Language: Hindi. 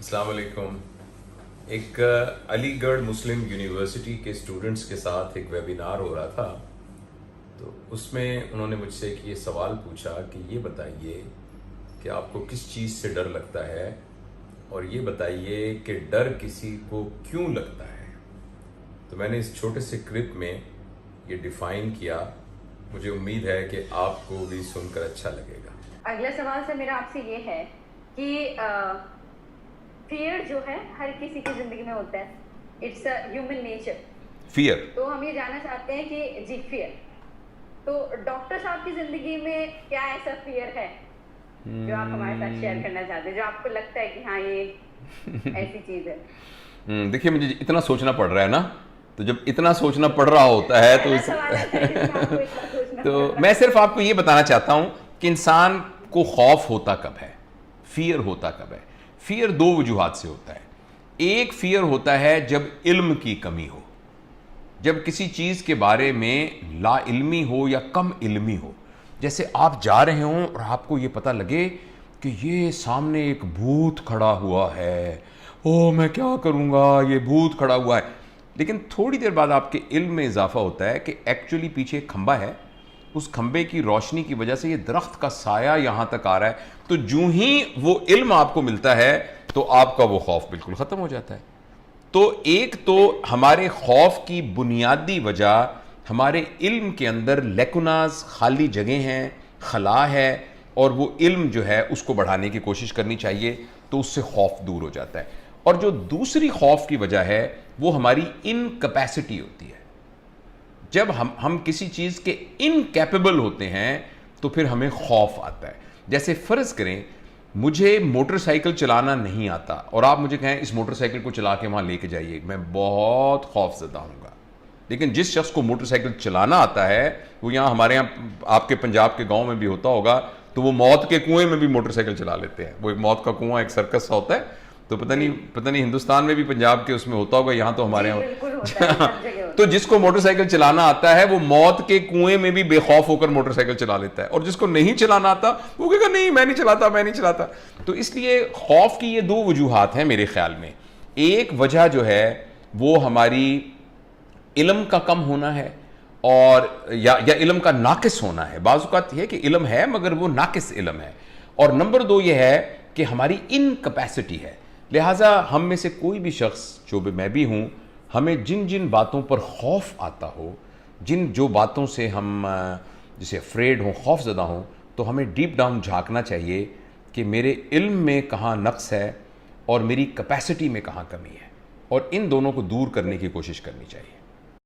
अस्सलाम वालेकुम। एक अलीगढ़ मुस्लिम यूनिवर्सिटी के स्टूडेंट्स के साथ एक वेबिनार हो रहा था, तो उसमें उन्होंने मुझसे एक ये सवाल पूछा कि ये बताइए कि आपको किस चीज़ से डर लगता है और ये बताइए कि डर किसी को क्यों लगता है। तो मैंने इस छोटे से क्लिप में ये डिफ़ाइन किया। मुझे उम्मीद है कि आपको भी सुनकर अच्छा लगेगा। अगला सवाल सर मेरा आपसे ये है कि फियर जो है हर किसी की जिंदगी में होता है, it's a human nature. Fear. तो हम ये जानना चाहते हैं कि जी फियर, तो डॉक्टर साहब की जिंदगी में क्या ऐसा फियर है जो आप हमारे साथ शेयर करना चाहते हैं, जो आपको लगता है कि हाँ ये ऐसी चीज है। देखिए, मुझे इतना सोचना पड़ रहा है ना, तो जब इतना सोचना पड़ रहा होता है तो तो मैं सिर्फ आपको ये बताना चाहता हूं कि इंसान को खौफ होता कब है, फियर होता कब है। फियर दो वजूहात से होता है। एक फियर होता है जब इल्म की कमी हो, जब किसी चीज़ के बारे में ला इल्मी हो या कम इल्मी हो। जैसे आप जा रहे हों और आपको ये पता लगे कि ये सामने एक भूत खड़ा हुआ है, ओ मैं क्या करूँगा, ये भूत खड़ा हुआ है। लेकिन थोड़ी देर बाद आपके इल्म में इजाफा होता है कि एक्चुअली पीछे एक खंबा है, उस खंबे की रोशनी की वजह से ये दरख्त का साया यहाँ तक आ रहा है। तो जूं ही वो इल्म आपको मिलता है तो आपका वो खौफ बिल्कुल ख़त्म हो जाता है। तो एक तो हमारे खौफ की बुनियादी वजह हमारे इल्म के अंदर लेकुनाज, खाली जगह हैं, खला है, और वो इल्म जो है उसको बढ़ाने की कोशिश करनी चाहिए, तो उससे खौफ दूर हो जाता है। और जो दूसरी खौफ की वजह है वो हमारी इनकैपेसिटी होती है। जब हम किसी चीज़ के इनकैपेबल होते हैं तो फिर हमें खौफ आता है। जैसे फ़र्ज़ करें मुझे मोटरसाइकिल चलाना नहीं आता और आप मुझे कहें इस मोटरसाइकिल को चला के वहाँ लेके जाइए, मैं बहुत खौफज़दा हूँगा। लेकिन जिस शख्स को मोटरसाइकिल चलाना आता है, वो यहाँ हमारे यहाँ आपके पंजाब के गांव में भी होता होगा, तो वो मौत के कुएं में भी मोटरसाइकिल चला लेते हैं। वो एक मौत का कुआं, एक सर्कस सा होता है। तो पता नहीं हिंदुस्तान में भी पंजाब के उसमें होता होगा, यहाँ तो हमारे यहाँ तो जिसको मोटरसाइकिल चलाना आता है वो मौत के कुएं में भी बेखौफ होकर मोटरसाइकिल चला लेता है, और जिसको नहीं चलाना आता वो कहेगा नहीं मैं नहीं चलाता, मैं नहीं चलाता। तो इसलिए खौफ की ये दो वजूहात हैं मेरे ख्याल में। एक वजह जो है वो हमारी इल्म का कम होना है, और या इल्म का नाकिस होना है। बाज़ औक़ात है कि इल्म है मगर वो नाकिस इल्म है। और नंबर दो ये है कि हमारी इनकैपेसिटी है। लिहाजा हम में से कोई भी शख्स, जो भी मैं भी हूँ, हमें जिन जिन बातों पर खौफ आता हो, जो बातों से हम जैसे अफ्रेड हों, खौफज़दा हों, तो हमें डीप डाउन झांकना चाहिए कि मेरे इल्म में कहाँ नक्स है और मेरी कैपेसिटी में कहाँ कमी है, और इन दोनों को दूर करने की कोशिश करनी चाहिए।